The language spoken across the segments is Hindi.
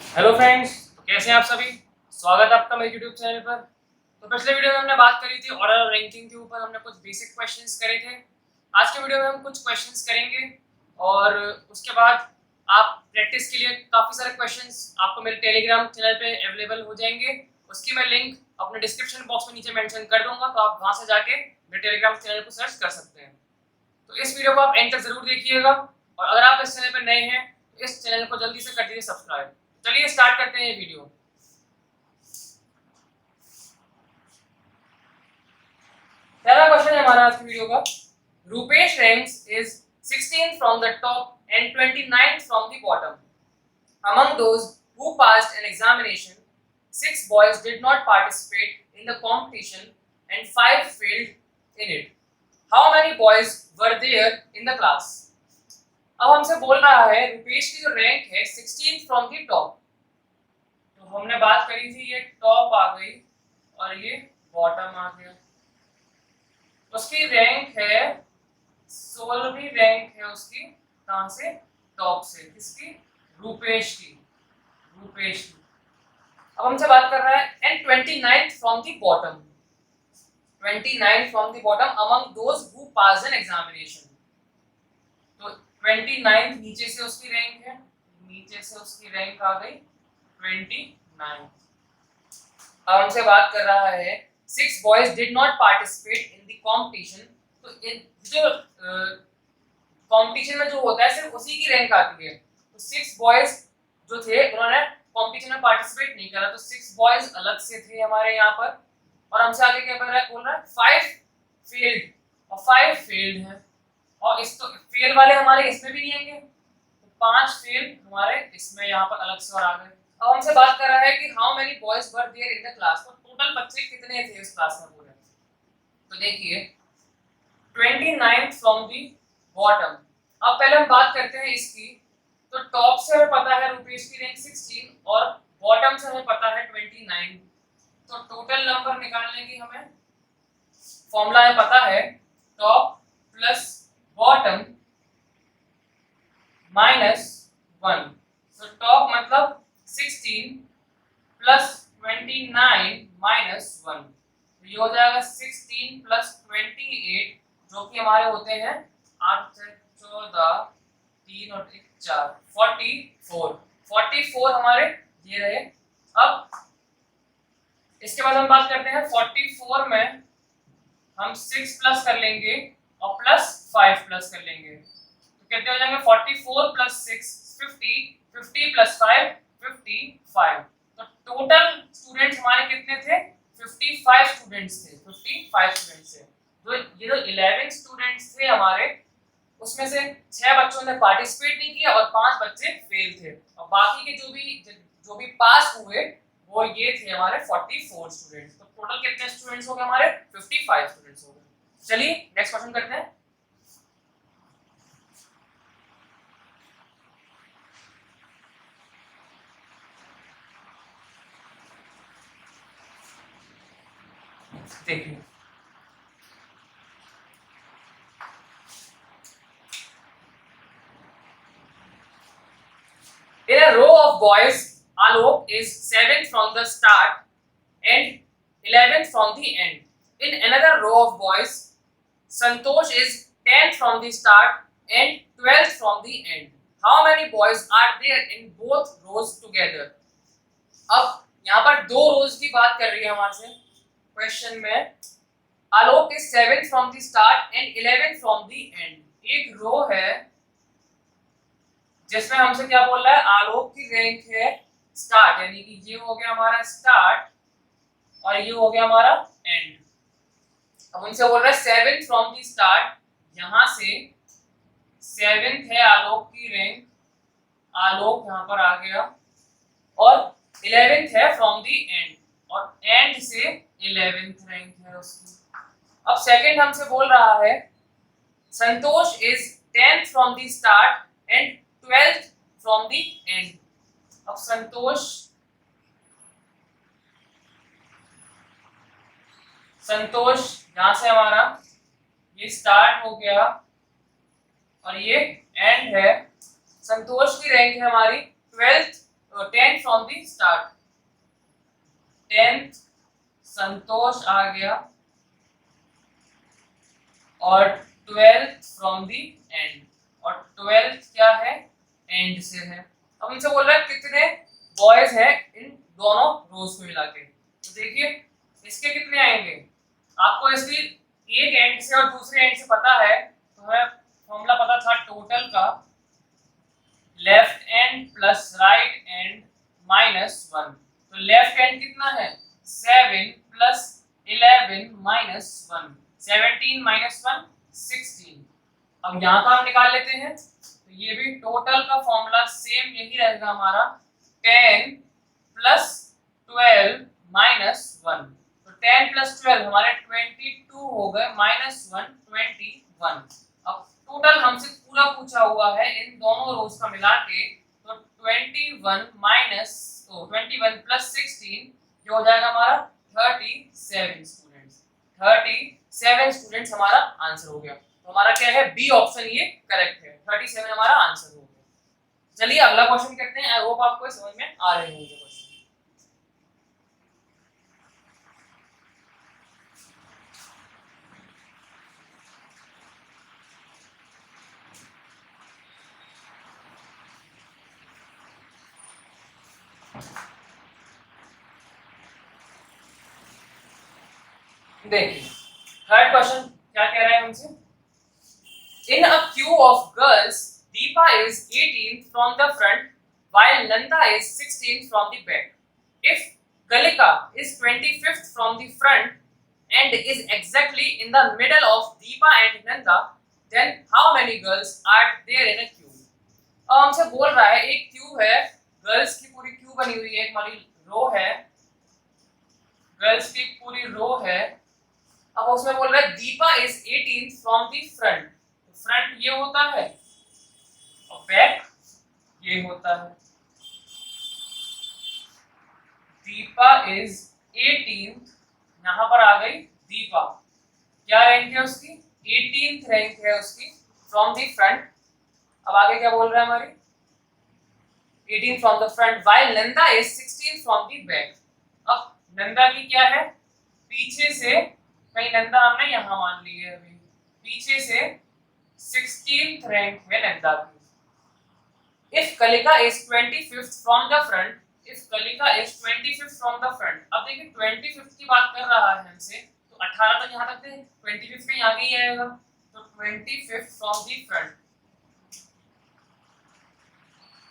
हेलो फ्रेंड्स, तो कैसे हैं आप सभी। स्वागत है आपका मेरे यूट्यूब चैनल पर। तो पिछले वीडियो में हमने बात करी थी ऑर्डर और रैंकिंग के ऊपर। हमने कुछ बेसिक क्वेश्चंस करे थे। आज के वीडियो में हम कुछ क्वेश्चंस करेंगे और उसके बाद आप प्रैक्टिस के लिए काफ़ी सारे क्वेश्चंस आपको मेरे टेलीग्राम चैनल पे अवेलेबल हो जाएंगे। उसकी मैं लिंक अपने डिस्क्रिप्शन बॉक्स में नीचे मेंशन कर दूंगा, तो आप वहाँ से जाके मेरे टेलीग्राम चैनल को सर्च कर सकते हैं। तो इस वीडियो को आप एंड तक जरूर देखिएगा और अगर आप इस चैनल पर नए हैं तो इस चैनल को जल्दी से कर दीजिए सब्सक्राइब। चलिए स्टार्ट करते हैं ये वीडियो। पहला क्वेश्चन है हमारा आज की वीडियो का। Rupesh ranks is 16th from the top and 29th from the bottom. Among those who passed an examination, 6 boys did not participate in the competition and 5 failed in it. How many boys were there in the class? अब हमसे बोल रहा है रूपेश की जो रैंक है 16th फ्रॉम द टॉप। तो हमने बात करी थी, ये टॉप आ गई और ये बॉटम आ गया। उसकी रैंक है 16वीं रैंक है उसकी। कहां से? टॉप से। किसकी? रूपेश की। रूपेश की। अब हमसे बात कर रहा है and 29th from the bottom. 29th from the bottom among those who pass an examination. तो 29th नीचे से उसकी रैंक है, नीचे से उसकी रैंक आ गई 29। अब हमसे बात कर रहा है 6 boys did not participate in the competition। तो जो कंपटीशन में जो होता है सिर्फ उसी की रैंक आती है। तो 6 boys जो थे उन्होंने कंपटीशन में पार्टिसिपेट नहीं करा, तो 6 boys अलग से थे हमारे यहाँ पर। और हमसे आगे क्या बोल रहा है 5 फेल्ड और 5 फेल्ड हैं। और इस तो फेल वाले हमारे इसमें भी नहीं आएंगे, तो 5 फेल हमारे इसमें यहाँ पर अलग से और आ गए। अब हमसे बात कर रहा है कि how many boys were there in the class. तो टोटल बच्चे कितने थे इस क्लास में पूरे। तो देखिए 29th फ्रॉम द बॉटम। अब पहले हम बात करते हैं इसकी। तो टॉप से हमें पता है रुपेश की रैंक 16 और बॉटम से हमें पता है 29। तो टोटल नंबर निकालने की हमें फॉर्मूला है पता है, टॉप प्लस बॉटम माइनस 1। तो टॉप मतलब 16 प्लस 29 माइनस 1। तो ये हो जाएगा 16 प्लस 28 जो कि हमारे होते हैं 8 से 14 3 और 1 4 44 हमारे ये रहे। अब इसके बाद हम बात करते हैं 44 में हम 6 प्लस कर लेंगे और प्लस 5 प्लस कर लेंगे, तो कितने हो जाएंगे 44 प्लस 6 50 50 प्लस 5 55। तो टोटल स्टूडेंट्स हमारे कितने थे 55 स्टूडेंट्स थे। 55 स्टूडेंट्स थे। तो ये जो 11 स्टूडेंट्स थे हमारे, उसमें से 6 बच्चों ने पार्टिसिपेट नहीं किया और 5 बच्चे फेल थे और बाकी के जो भी पास हुए वो ये थे हमारे 44 स्टूडेंट्स। तो टोटल कितने स्टूडेंट्स हो गए हमारे 55 स्टूडेंट्स हो गए। चलिए नेक्स्ट क्वेश्चन करते हैं। देखिए in a row of boys Alok is 7th from the start and 11th from the end. In another row of boys Santosh is 10th from the start and 12th from the end. How many boys are there in both rows together? अब यहाँ पर दो रोज की बात कर रही है हमारे से क्वेश्चन में। Alok is 7th from the start and 11th from the end. एक रो है जिसमें हमसे क्या बोल रहा है आलोक की रैंक है स्टार्ट, यानी कि ये हो गया हमारा स्टार्ट और ये हो गया हमारा एंड। अब उनसे बोल रहा है 7th फ्रॉम द स्टार्ट, यहां से 7th है आलोक की रैंक, आलोक यहां पर आ गया, और 11th है फ्रॉम द एंड और एंड से 11th रैंक है उसकी। अब सेकंड हमसे बोल रहा है Santosh is 10th from the start and 12th from the end. अब संतोष यहां से हमारा ये स्टार्ट हो गया और ये एंड है। संतोष की रैंक है हमारी 12th तो 10 फ्रॉम द स्टार्ट, 10th संतोष आ गया और 12th फ्रॉम द एंड, और 12th क्या है, एंड से है। अब हमसे बोल रहा है कितने बॉयज हैं इन दोनों रोज को मिला के। तो देखिए इसके कितने आएंगे, आपको इसकी एक एंड से और दूसरे एंड से पता है, तो हमें फॉर्मूला पता था टोटल का, left and plus right and minus 1। तो लेफ्ट एंड कितना है, 7 प्लस 11 माइनस 1, 17 माइनस 1 16। अब यहाँ का हम निकाल लेते हैं, तो ये भी टोटल का फॉर्मूला सेम यही रहेगा हमारा, 10 प्लस 12 माइनस 1। तो 10 प्लस 12 हमारे 22 हो गए, माइनस 1 21। अब टोटल हमसे पूरा पूछा हुआ है इन दोनों रोज का मिला के, तो 21 माइनस, तो 21 प्लस 16 जो हो जाएगा हमारा 37 स्टूडेंट्स। 37 स्टूडेंट्स हमारा आंसर हो गया। तो हमारा क्या है, बी ऑप्शन ये करेक्ट है, 37 हमारा आंसर हो गया। चलिए अगला क्वेश्चन करते हैं। आई होप आपको समझ में आ रहे होंगे क्वेश्चन। देखिए थर्ड क्वेश्चन क्या कह रहा है हमसे, in a queue of girls Deepa is 18th from the front while Nanda is 16th from the back. If Kalika is 25th from the front and is exactly in the middle of Deepa and Nanda, then how many girls are there in a queue? अब हमसे बोल रहा है एक क्यू है, गर्ल्स की पूरी क्यू बनी हुई है, एक हमारी रो है, गर्ल्स की पूरी रो है। अब उसमें बोल रहा है Deepa is 18th from the front, front ये होता है और बैक ये होता है। दीपा इज 18th, यहां पर आ गई दीपा, क्या रैंक है उसकी, 18th रैंक है उसकी फ्रॉम द फ्रंट। अब आगे क्या बोल रहा है हमारी, 18th from the front while Nanda is 16th from the back. अब नंदा की क्या है, पीछे से, कहीं नंदा हमने यहां मान ली है, अभी पीछे से 16th रैंक है नंदा की। If Kalika is 25th from the front, if Kalika is 25th from the front, अब देखिए 25th की बात कर रहा है हमसे, तो 18 तक यहाँ तक थे, 25th कहीं आगे ही आएगा, तो 25th from the front,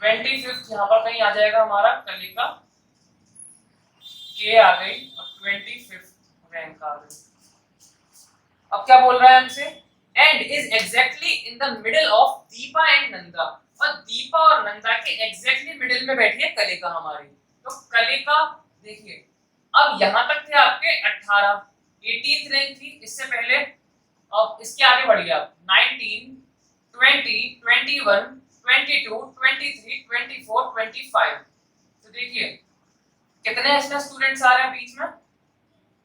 25th यहाँ पर कहीं आ जाएगा हमारा कलिका, के आ गई और 25th रैंक आ गई। अब क्या बोल रहा है हमसे, and is exactly in the middle of Deepa and Nanda, और दीपा और नंदा के एग्जैक्टली मिडिल में बैठी है कलिका हमारी। तो कलिका देखिए, अब यहां तक थे आपके 18, 18th रैंक थी इससे पहले, अब इसके आगे बढ़िए आप 19, 20, 21, 22, 23, 24, 25। तो देखिए कितने इसमें स्टूडेंट्स आ रहे हैं बीच में,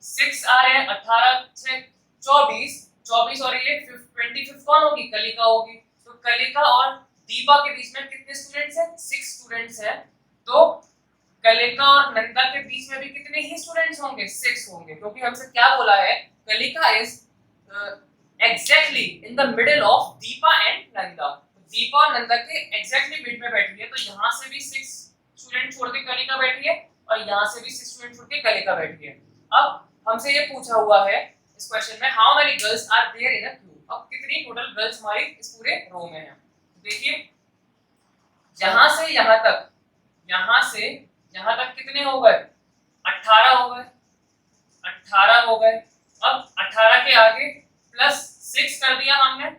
6 आ रहे हैं, 18 से 24, 24 और ये 25 कौन होगी, कलिका होगी। तो कलिका और दीपा के बीच में कितने स्टूडेंट्स हैं, 6 स्टूडेंट्स हैं। तो कलिका और नंदा के बीच में भी कितने ही स्टूडेंट्स होंगे, 6 होंगे, क्योंकि हमसे क्या बोला है, Kalika is exactly in the middle of Deepa and Nanda. Deepa और नंदा के एग्जैक्टली मिड में बैठी है, तो यहाँ से भी 6 स्टूडेंट छोड़ के कलिका बैठी है और यहाँ से भी 6 स्टूडेंट छोड़ के कलिका बैठी है। अब हमसे ये पूछा हुआ है इस क्वेश्चन में, how many girls are there in a queue, अब कितनी टोटल गर्ल्स हमारी इस पूरे रो में है। देखिए यहां से यहां तक, यहां से यहां तक कितने हो गए, 18 हो गए, 18 हो गए। अब 18 के आगे प्लस 6 कर दिया हमने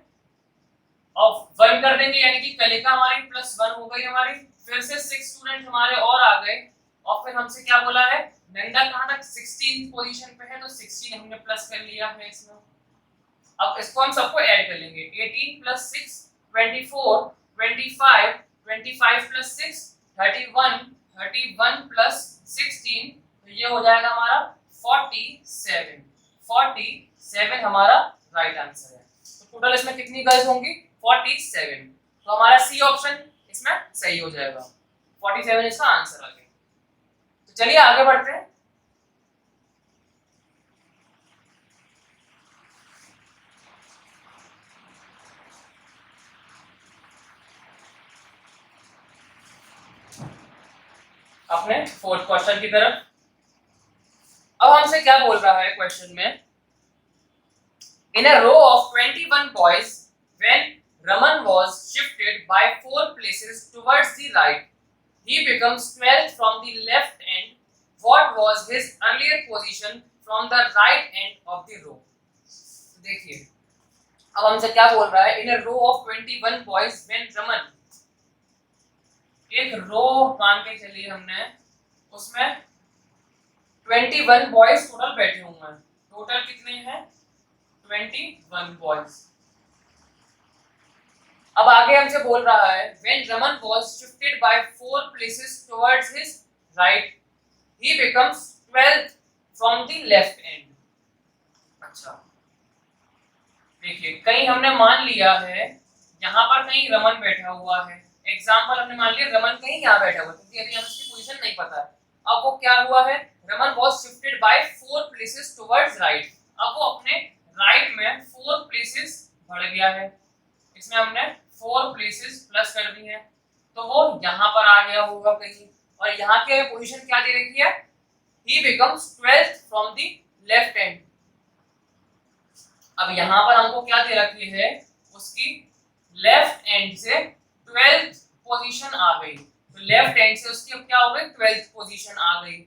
और 1 कर देंगे, यानी कि कलिका हमारी प्लस 1 हो गई हमारी, फिर से 6 स्टूडेंट हमारे और आ गए, और फिर हमसे क्या बोला है, नंदा कहां तक 16th पोजीशन पे है, तो 16 हमने प्लस कर लिया है इसमें। अब इसको हम सबको ऐड कर लेंगे, 18 प्लस 6 24, 25, 25 प्लस 6 31, 31 प्लस 16, तो ये हो जाएगा हमारा 47, 47 हमारा राइट आंसर है। तो टोटल इसमें कितनी गर्ल्स होंगी, 47। तो हमारा सी ऑप्शन इसमें सही हो जाएगा, 47 इसका आंसर आ गया। तो चलिए आगे बढ़ते हैं। अपने फोर्थ क्वेश्चन की तरफ। अब हमसे क्या बोल रहा है क्वेश्चन में, in a row of 21 boys when Raman was shifted by 4 places towards the right he becomes 12th from the left end. What was his earlier position from the right end of the row? देखिए अब हमसे क्या बोल रहा है, in a row of 21 boys when Raman, एक रो मान के चलिए हमने, उसमें 21 बॉयज टोटल बैठे हुए हैं। टोटल कितने हैं? 21 बॉयज। अब आगे हमसे बोल रहा है when Raman was shifted by 4 places towards his right he becomes 12th from the left end। अच्छा देखिए कहीं हमने मान लिया है यहाँ पर कहीं रमन बैठा हुआ है, एग्जाम्पल हमने मान लिया रमन कहीं यहाँ बैठा हुआ है क्योंकि अभी हमें उसकी पोजीशन नहीं पता है। अब वो क्या हुआ है, Raman was shifted by 4 places towards right, अब वो अपने राइट में 4 प्लेसेस बढ़ गया है, इसमें हमने 4 प्लेसेस प्लस कर दी है तो वो यहाँ पर आ गया होगा कहीं, और यहाँ के पोजीशन क्या दे रखी है, he becomes 12th from the left end। अब यहाँ पर हमको क्या दे रखी है, उसकी लेफ्ट एंड से 12th पोजीशन आ गई, तो लेफ्ट एंड से उसकी अब क्या हो गई, 12th पोजीशन आ गई।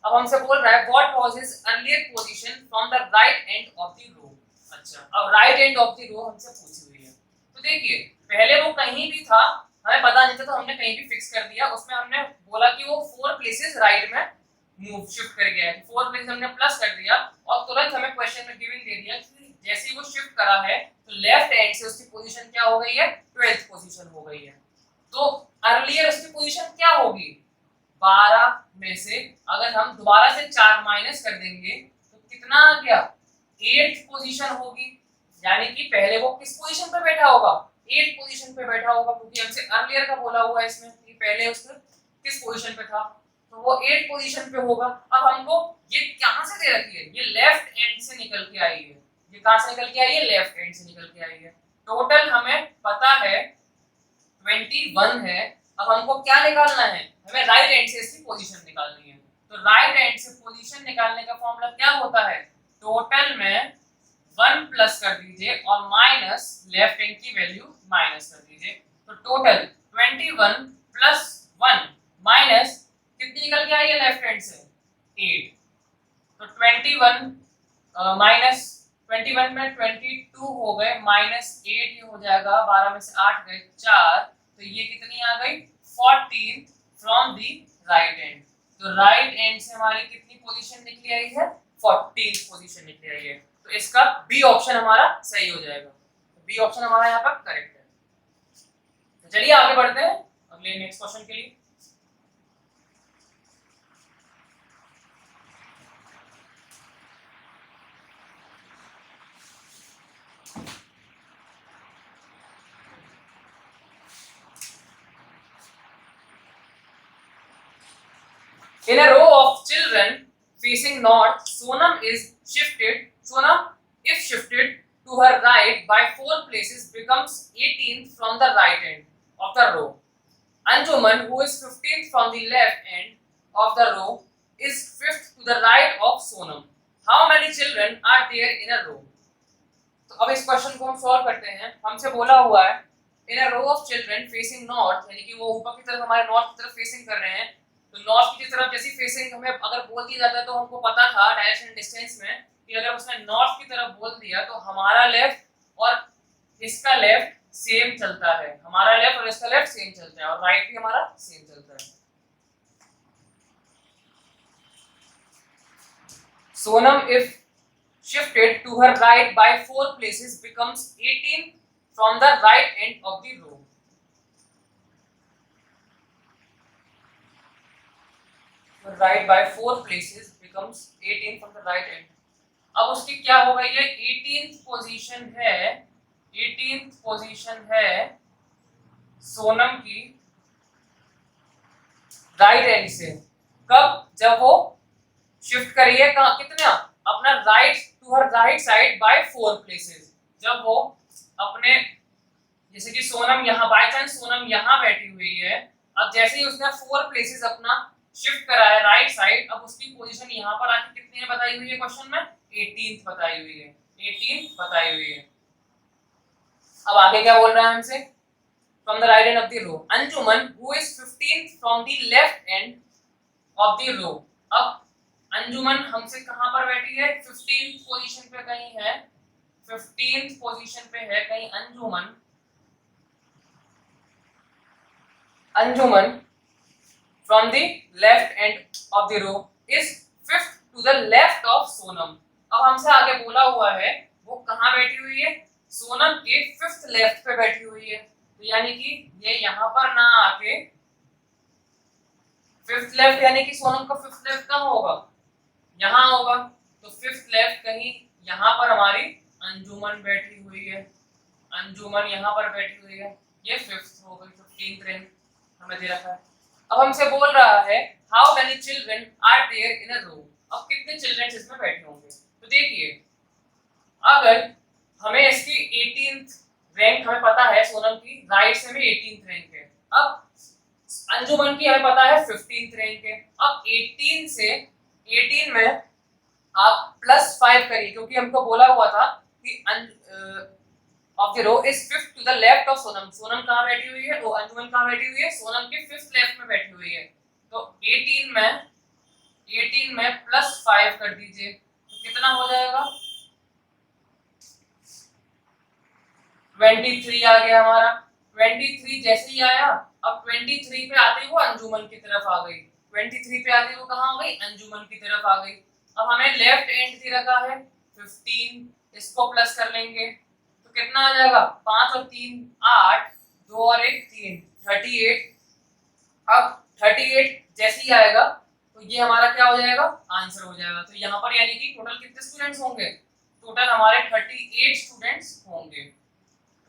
अब हमसे बोल रहा है what was his earlier position from the right end of the row. अच्छा अब right end of the row हमसे पूछी हुई है, तो देखिए पहले वो कहीं भी था, हमें पता नहीं था तो हमने कहीं भी फिक्स कर दिया, उसमें हमने बोला कि वो 4 प्लेसेस राइट में मूव शिफ्ट कर गया है, 4 प्लेसेस हमने प्लस कर दिया और तुरंत हमें क्वेश्चन में गिवन दे दिया कि जैसे ही वो शिफ्ट करा है तो लेफ्ट एंड से उसकी पोजीशन क्या हो गई है, 12th पोजीशन हो गई है। तो अर्लियर उसकी पोजीशन क्या होगी, 12 में से अगर हम दोबारा से 4 माइनस कर देंगे तो कितना आ गया, 8th पोजीशन होगी, यानी कि पहले वो किस पोजीशन पे बैठा होगा, 8th पोजीशन पे बैठा होगा, क्योंकि हमसे अर्लियर का बोला हुआ है इसमें कि पहले उसने किस पोजीशन पे था, तो वो 8th पोजीशन पे होगा। अब हमको ये कहां से दे रखी है, ये लेफ्ट एंड से निकल के आई है, ये कहां से निकल के आई है, लेफ्ट एंड से निकल के आई है। टोटल हमें पता है 21 है, अब हमको क्या निकालना है, हमें राइट एंड से इसकी पोजीशन निकालनी है। तो राइट एंड से पोजीशन निकालने का फॉर्मूला क्या होता है, टोटल में 1 प्लस कर दीजिए और माइनस लेफ्ट एंड की वैल्यू माइनस कर दीजिए, तो टोटल 21 प्लस 1 माइनस कितनी निकल के आई है लेफ्ट हैंड से, 8, तो 21 माइनस 21 में 22 हो गए, माइनस 8 ये हो जाएगा, 12 में से 8 गए 4, तो ये कितनी आ गई 14 फ्रॉम दी राइट एंड। तो राइट एंड से हमारी कितनी पोजीशन निकली आई है, 14th पोजीशन निकली आई है, तो इसका बी ऑप्शन हमारा सही हो जाएगा, बी ऑप्शन हमारा यहाँ पर करेक्ट है। तो चलिए आगे बढ़ते हैं अगले नेक्स्ट क्वेश्चन के लिए। In a row of children facing north, Sonam if shifted to her right by 4 places becomes 18th from the right end of the row. Anjuman, who is 15th from the left end of the row, is 5th to the right of Sonam. How many children are there in a row? तो अब इस क्वेश्चन को हम सॉल्व करते हैं। हमसे बोला हुआ है in a row of children facing north, यानी कि वो ऊपर की तरफ हमारे नॉर्थ की तरफ फेसिंग कर रहे हैं, तो नॉर्थ की तरफ जैसी फेसिंग हमें अगर बोल दिया जाता है तो हमको पता था डायरेक्शन डिस्टेंस में कि अगर उसने नॉर्थ की तरफ बोल दिया तो हमारा लेफ्ट और इसका लेफ्ट सेम चलता है, हमारा लेफ्ट और इसका लेफ्ट सेम चलता है, और राइट भी हमारा सेम चलता है। Sonam if shifted to her right by 4 places becomes 18 from the right end of the row. Right by 4 places becomes 18 from the right end. अब उसकी क्या हो गई है, 18th पोजीशन है, 18th पोजीशन है सोनम की, राइट एंड से। कब? जब वो शिफ्ट करिए कहाँ, कितना, अपना right to her right side by 4 places. जब वो अपने, जैसे कि सोनम यहाँ, बाय चांस सोनम यहाँ बैठी हुई है, अब जैसे ही उसने 4 प्लेसेस अपना शिफ्ट करा है राइट साइड, अब उसकी पोजीशन यहाँ पर आके कितनी है बताई हुई है क्वेश्चन में? 18th बताई हुई है, 18th बताई हुई है। अब आगे क्या बोल रहा है हमसे? From the right end of the row, Anjuman who is 15th from the left end of the row. अब अंजुमन हमसे कहां पर बैठी है? 15th पोजीशन पे कहीं है, 15th पोजीशन पे है कहीं Anjuman. Anjuman from the left end of the row is 5th to the left of Sonam. अब हमसे आगे बोला हुआ है वो कहां बैठी हुई है? सोनम के 5th लेफ्ट पे बैठी हुई है, तो यानी कि ये यहां पर ना आके 5th लेफ्ट, यानी कि सोनम का 5th लेफ्ट कहां होगा? यहाँ होगा। तो 5th लेफ्ट कहीं यहाँ पर हमारी अंजुमन बैठी हुई है, अंजुमन यहाँ पर बैठी हुई है, ये 5th हो गई, 15th रैंक हमें दे रखा है। अब हमसे बोल रहा है how many children are there in a row. अब कितने चिल्ड्रन इसमें बैठे होंगे? तो देखिए, अगर हमें इसकी 18th रैंक हमें पता है, सोनम की राइट से में 18th रैंक है, अब अंजुमन की हमें पता है 15th रैंक है। अब 18 से 18 में आप +5 करिए, क्योंकि हमको बोला हुआ था कि of the row is 5th to the left of Sonam. Sonam कहाँ बैठी हुई है? वो अंजुमन कहाँ बैठी हुई है? सोनम के 5th लेफ्ट में बैठी हुई है। तो 18 में +5 कर दीजिए, तो कितना हो जाएगा? 23 आ गया हमारा। 23 जैसे ही आया, अब 23 पे आते ही वो अंजुमन की तरफ आ गई, 23 पे आते ही वो कहाँ हो गई? अंजुमन की तरफ आ गई। अब हमें लेफ्ट एंड दे रखा है 15, इसको प्लस कर लेंगे तो कितना आ जाएगा? 5 और 3 8, 2 और 1 3, 38। अब 38 जैसे ही आएगा तो ये हमारा क्या हो जाएगा? आंसर हो जाएगा। तो यहाँ पर यानी कि टोटल कितने स्टूडेंट्स होंगे? टोटल हमारे 38 स्टूडेंट्स होंगे।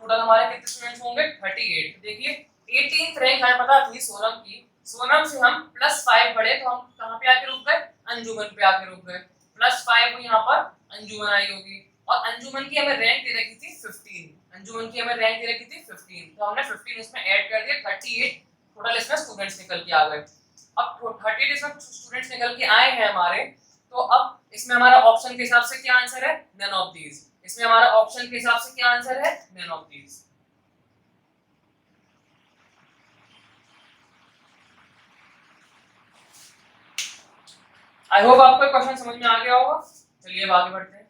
टोटल हमारे कितने स्टूडेंट्स होंगे? 38। देखिए 18th रैंक हमें पता थी सोनम की, सोनम से हम +5 बढ़े तो हम कहाँ पे आके रुक गए? अंजुमन पे आके रुक गए। +5 यहाँ पर अंजुमन आई होगी, और अंजुमन की हमें रैंक दे रखी थी 15। अंजुमन की हमें रैंक दे रखी थी 15, तो हमने 15 इसमें ऐड कर दिया, 38 टोटल इसमें स्टूडेंट्स निकल के आ गए। अब 38 इसमें स्टूडेंट्स निकल के आए हैं हमारे, तो अब इसमें हमारा ऑप्शन के हिसाब से क्या आंसर है? None of these. इसमें हमारा ऑप्शन के हिसाब से क्या आंसर है? None of these. I hope आपको क्वेश्चन समझ में आ गया होगा। चलिए अब आगे बढ़ते हैं।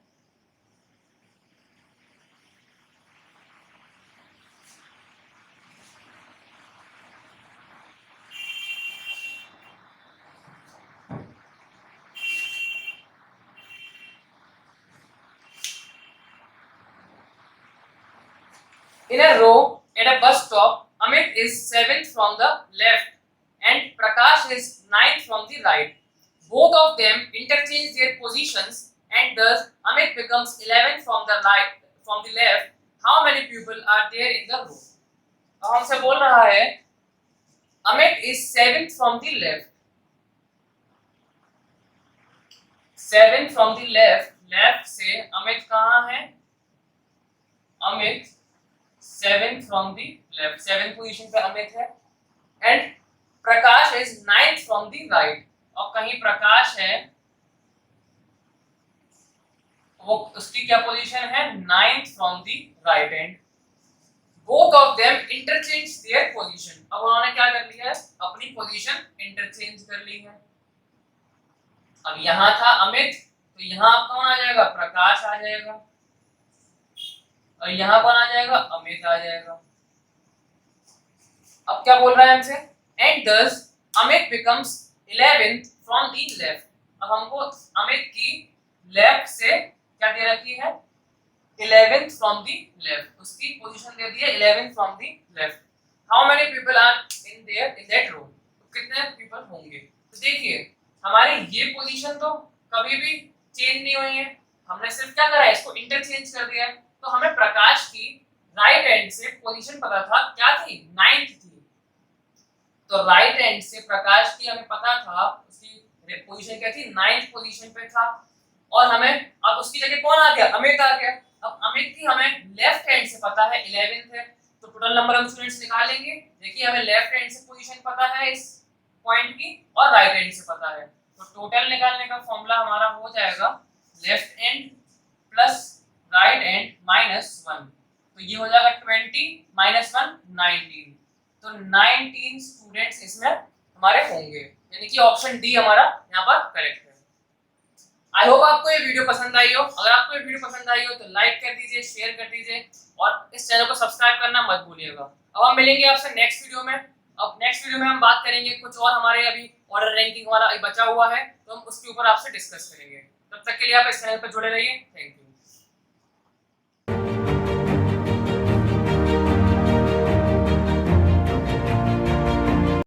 In a row at a bus stop, Amit is 7th from the left and Prakash is 9th from the right. Both of them interchange their positions and thus Amit becomes 11th from the right, from the left. How many people are there in the row? अब हमसे बोल रहा है Amit is 7th from the left. 7th from the left, left से अमित कहाँ है? Amit 7th from the left, 7th position पे अमित है, and Prakash is 9th from the right. और कहीं प्रकाश है, वो उसकी क्या पोजीशन है? 9th from the right hand. Both of them interchange their position. अब उन्होंने क्या कर लिया है? अपनी पोजीशन इंटरचेंज कर ली है। अब यहाँ था अमित, तो यहाँ कौन आ जाएगा? प्रकाश आ जाएगा, और यहाँ कौन आ जाएगा? अमित आ जाएगा। अब क्या बोल रहा है हमसे? And thus Amit becomes 11th from the left. अब हमको अमित की लेफ्ट से क्या दे रखी है? 11th from the left. उसकी पोजीशन दे दी है 11th from the left. How many people are in there in that row? तो कितने पीपल होंगे? तो देखिए हमारी ये पोजीशन तो कभी भी चेंज नहीं हुई है, हमने सिर्फ क्या करा है? इसको इंटरचेंज कर दिया है। तो हमें प्रकाश की राइट हैंड से पोजीशन पता था क्या थी? 9th थी, तो राइट हैंड से प्रकाश की हमें पता था उसकी पोजीशन क्या थी, 9th पोजीशन पे था, और हमें अब उसकी जगह कौन आ गया, अमित आ गया। अब अमित की हमें लेफ्ट हैंड से पता है 11th है, तो टोटल नंबर हम स्टूडेंट्स निकाल लेंगे। देखिए हमें लेफ्ट हैंड से पोजीशन पता है इस पॉइंट की और राइट हैंड से पता है, तो टोटल निकालने का फॉर्मूला हमारा हो जाएगा left hand plus right hand minus 1, तो ये हो जाएगा 20 माइनस 1 19, तो 19 स्टूडेंट्स इसमें हमारे होंगे, यानी कि ऑप्शन डी हमारा यहाँ पर करेक्ट है। आई होप आपको ये वीडियो पसंद आई हो। अगर आपको ये वीडियो पसंद आई हो तो लाइक कर दीजिए, शेयर कर दीजिए और इस चैनल को सब्सक्राइब करना मत भूलिएगा। अब हम मिलेंगे आपसे नेक्स्ट वीडियो में। अब नेक्स्ट वीडियो में हम बात करेंगे कुछ और, हमारे अभी ऑर्डर रैंकिंग हमारा बचा हुआ है तो हम उसके ऊपर आपसे डिस्कस करेंगे। तब तक के लिए आप इस चैनल पर जुड़े रहिए। Thank you.